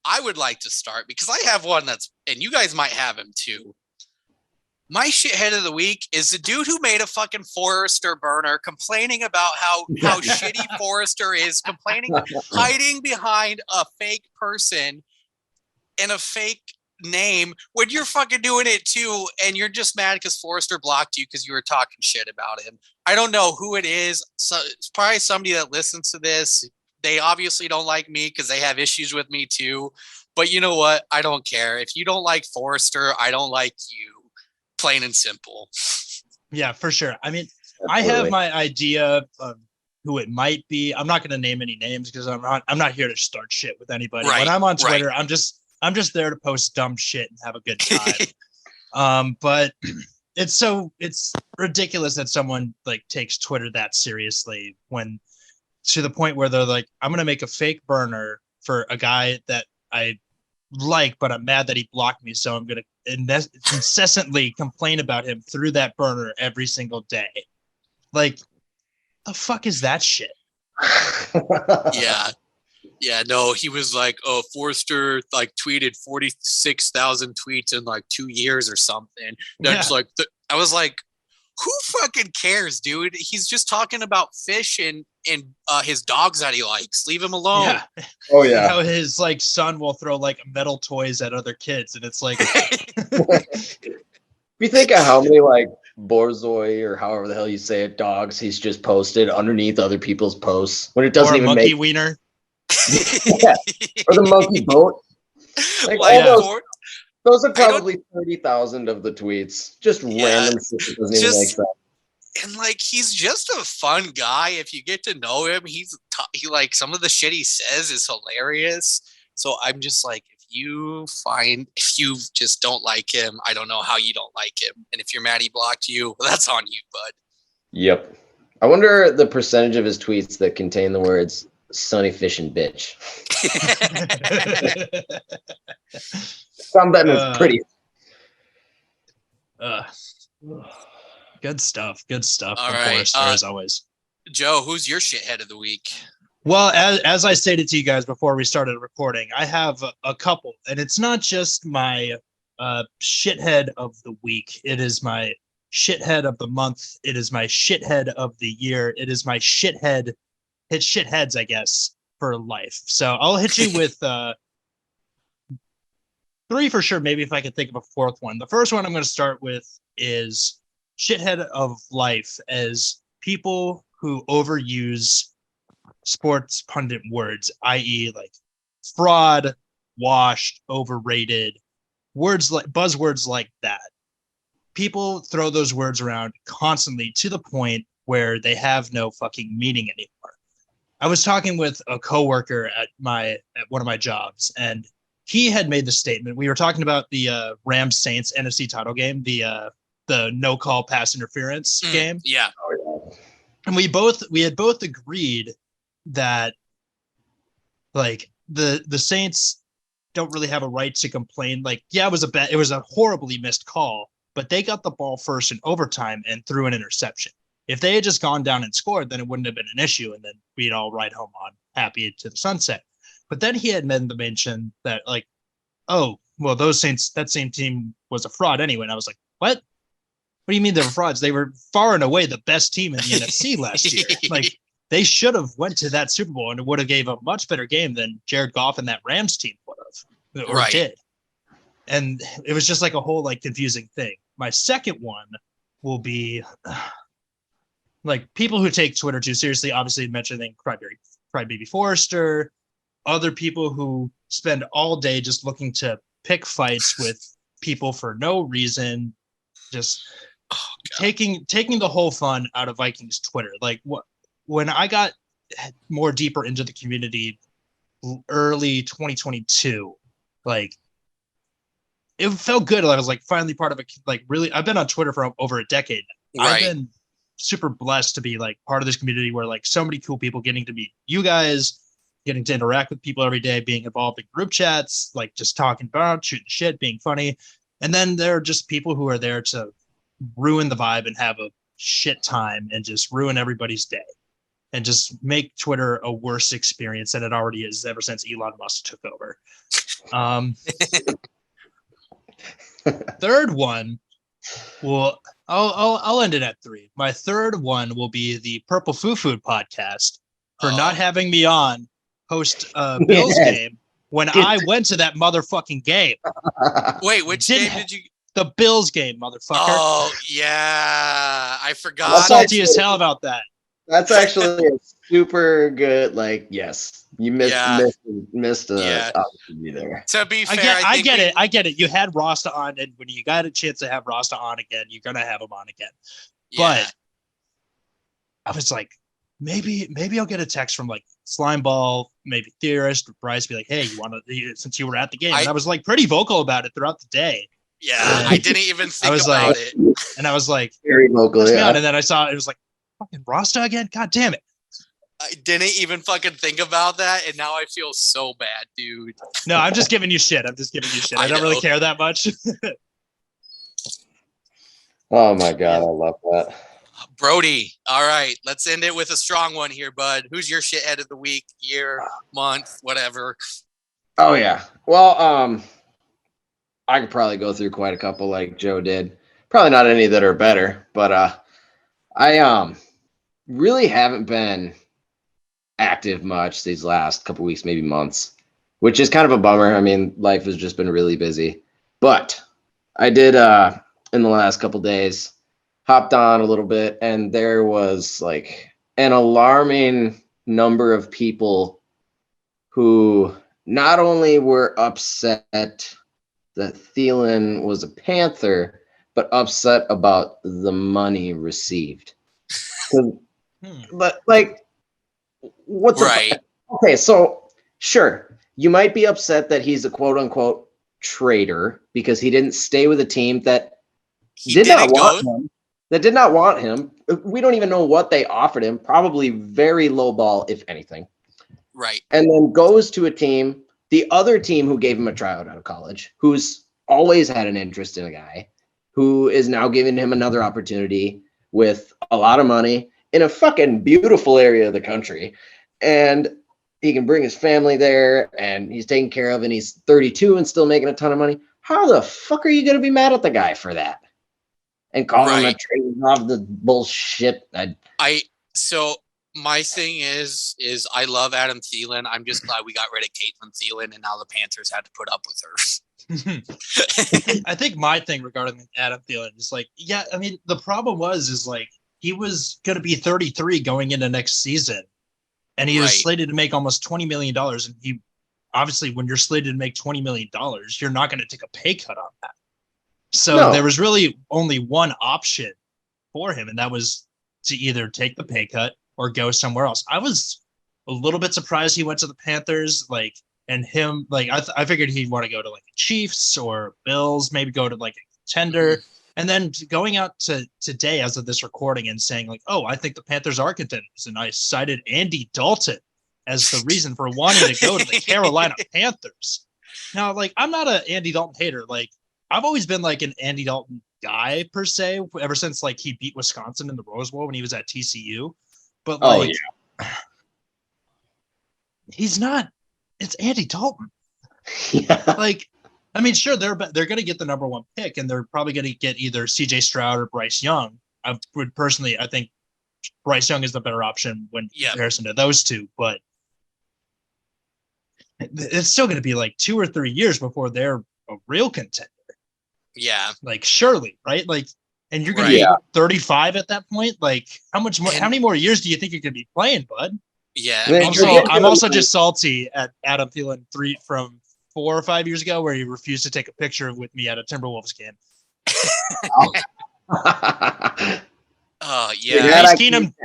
I would like to start because I have one and you guys might have him too. My shithead of the week is the dude who made a fucking Forrester burner complaining about how shitty Forrester is, hiding behind a fake person and a fake name when you're fucking doing it too, and you're just mad because Forrester blocked you because you were talking shit about him. I don't know who it is. So it's probably somebody that listens to this. They obviously don't like me because they have issues with me too. But you know what? I don't care. If you don't like Forrester, I don't like you. Plain and simple. Yeah, for sure. I mean, I have my idea of who it might be. I'm not going to name any names because I'm not here to start shit with anybody. When I'm on Twitter, I'm just there to post dumb shit and have a good time. But it's ridiculous that someone like takes Twitter that seriously when to the point where they're like, I'm going to make a fake burner for a guy that I like, but I'm mad that he blocked me. So I'm going to incessantly complain about him through that burner every single day. Like, the fuck is that shit? Yeah, no, he was like, oh, Forrester like tweeted 46,000 tweets in like 2 years or something. That's like, I was like, who fucking cares, dude? He's just talking about fish and his dogs that he likes. Leave him alone. Yeah. Oh yeah. You know, his like son will throw like metal toys at other kids, and it's like. If you think of how many like Borzoi or however the hell you say it, dogs he's just posted underneath other people's posts when it doesn't even monkey make wiener. Yeah. Or the monkey boat. Like all those are probably 30,000 of the tweets. Just random shit that doesn't even make sense. And like he's just a fun guy. If you get to know him, he like some of the shit he says is hilarious. So I'm just like, if you just don't like him, I don't know how you don't like him. And if you're mad he blocked you, well, that's on you, bud. Yep. I wonder the percentage of his tweets that contain the words "Sonny fishing bitch." Some bet is pretty. Good stuff. All right. As always. Joe, who's your shithead of the week? Well, as I stated to you guys before we started recording, I have a couple, and it's not just my shithead of the week. It is my shithead of the month. It is my shithead of the year. It is my shitheads, I guess, for life. So I'll hit you with 3 for sure. Maybe if I could think of a 4th one. The first one I'm going to start with is shithead of life as people who overuse sports pundit words, i.e. like fraud, washed, overrated, words like buzzwords like that. People throw those words around constantly to the point where they have no fucking meaning anymore. I was talking with a coworker at one of my jobs, and he had made the statement. We were talking about the Rams Saints NFC title game, the no call pass interference game. Yeah. And we had both agreed that Like the Saints don't really have a right to complain. Like, yeah, it was a horribly missed call, but they got the ball first in overtime and threw an interception. If they had just gone down and scored, then it wouldn't have been an issue, and then we'd all ride home on happy to the sunset. But then he had made the mention that, like, oh, well, that same team was a fraud anyway. And I was like, what? What do you mean they were frauds? They were far and away the best team in the NFC last year. Like, they should have went to that Super Bowl and it would have gave a much better game than Jared Goff and that Rams team would have, or did. And it was just like a whole like confusing thing. My second one will be like people who take Twitter too seriously, obviously mentioning Crybaby Forrester, other people who spend all day just looking to pick fights with people for no reason, just taking the whole fun out of Vikings Twitter. Like when I got more deeper into the community early 2022, like it felt good. I was like finally part of it. Like really, I've been on Twitter for over a decade. I've been super blessed to be like part of this community where like so many cool people getting to meet you guys, getting to interact with people every day, being involved in group chats, like just talking about shooting shit, being funny. And then there are just people who are there to ruin the vibe and have a shit time and just ruin everybody's day and just make Twitter a worse experience than it already is ever since Elon Musk took over. Third one, well, I'll end it at 3. My third one will be the Purple Fufu podcast for not having me on host Bills game when I went to that motherfucking game. Wait, which game did you? The Bills game, motherfucker. Oh yeah, I forgot. I'm salty as hell about that. That's actually a super good. Like, yes, you missed opportunity there. To be fair, I get it. You had Rasta on, and when you got a chance to have Rasta on again, you're gonna have him on again. Yeah. But I was like, maybe I'll get a text from like Slimeball, maybe Theorist, or Bryce, be like, hey, you want to? Since you were at the game, and I was like pretty vocal about it throughout the day. Yeah, I didn't even think about it. And I was like, very vocal, yeah. And then I saw it was like, fucking Rasta again? God damn it. I didn't even fucking think about that, and now I feel so bad, dude. No, I'm just giving you shit. I don't really care that much. Oh my God, I love that. Brody, all right, let's end it with a strong one here, bud. Who's your shithead of the week, year, month, whatever? Oh yeah. Well, I could probably go through quite a couple like Joe did. Probably not any that are better, but I really haven't been active much these last couple weeks, maybe months, which is kind of a bummer. I mean, life has just been really busy. But I did in the last couple days hopped on a little bit, and there was like an alarming number of people who not only were upset that Thielen was a Panther, but upset about the money received. But like, what's right? Okay, so sure, you might be upset that he's a quote unquote traitor because he didn't stay with a team that did not want him. That did not want him. We don't even know what they offered him. Probably very low ball, if anything. Right. And then goes to a team, the other team who gave him a tryout out of college, who's always had an interest in a guy, who is now giving him another opportunity with a lot of money in a fucking beautiful area of the country. And he can bring his family there and he's taken care of, and he's 32 and still making a ton of money. How the fuck are you going to be mad at the guy for that? And call him a traitor off the bullshit. So my thing is I love Adam Thielen. I'm just glad we got rid of Caitlin Thielen and now the Panthers had to put up with her. I think my thing regarding Adam Thielen is like, yeah, I mean, the problem is like he was going to be 33 going into next season, and he was slated to make almost $20 million. And he obviously, when you're slated to make $20 million, you're not going to take a pay cut on that. So there was really only one option for him, and that was to either take the pay cut or go somewhere else. I was a little bit surprised he went to the Panthers, like, and him, like, I figured he'd want to go to like Chiefs or Bills, maybe go to like a contender. And then going out to today as of this recording and saying like, oh, I think the Panthers are contenders. And I cited Andy Dalton as the reason for wanting to go to the Carolina Panthers. Now, like, I'm not an Andy Dalton hater. Like, I've always been like an Andy Dalton guy per se, ever since like he beat Wisconsin in the Rose Bowl when he was at TCU. But like, he's not. It's Andy Dalton. Yeah. Like, I mean, sure, they're going to get the number 1 pick, and they're probably going to get either C.J. Stroud or Bryce Young. I think Bryce Young is the better option when comparison to those two, but it's still going to be like 2 or 3 years before they're a real contender. Yeah. Like, surely, right? Like, and you're going to be 35 at that point. Like, how many more years do you think you're going to be playing, bud? Yeah. I'm also just salty at Adam Thielen 4 or 5 years ago where he refused to take a picture with me at a Timberwolves game. Oh, yeah.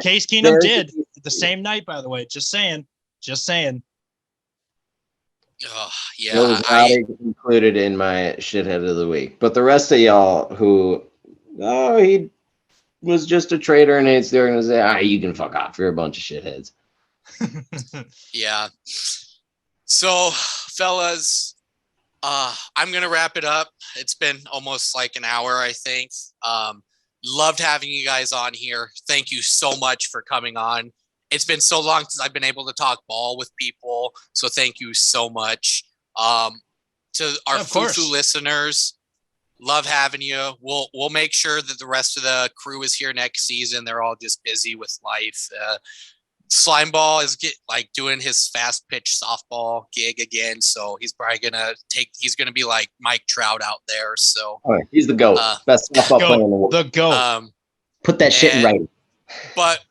Case Keenum did the same night, by the way. Just saying. Oh, yeah. It was not included in my shithead of the week. But the rest of y'all who, he was just a traitor and hates the organization, you can fuck off. You're a bunch of shitheads. Yeah. So, fellas, I'm going to wrap it up. It's been almost like an hour, I think. Loved having you guys on here. Thank you so much for coming on. It's been so long since I've been able to talk ball with people. So thank you so much. To our Fufu listeners, love having you. We'll make sure that the rest of the crew is here next season. They're all just busy with life. Slimeball is doing his fast pitch softball gig again, so he's probably gonna be like Mike Trout out there. So he's the GOAT, best softball player in the world. The GOAT. Put that shit in writing. But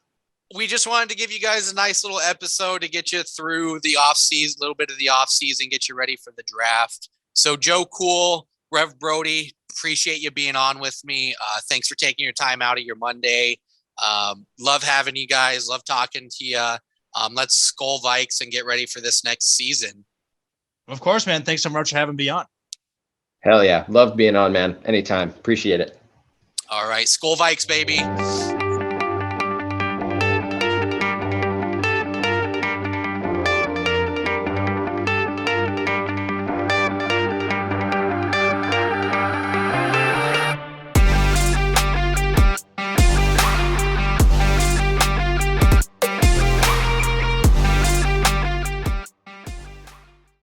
we just wanted to give you guys a nice little episode to get you through the off season, a little bit of the off season, get you ready for the draft. So Joe Cool, Rev Brody, appreciate you being on with me. Thanks for taking your time out of your Monday. Love having you guys. Love talking to you. Let's Skol Vikes and get ready for this next season. Of course, man. Thanks so much for having me on. Hell yeah. Love being on, man. Anytime. Appreciate it. All right. Skol Vikes, baby.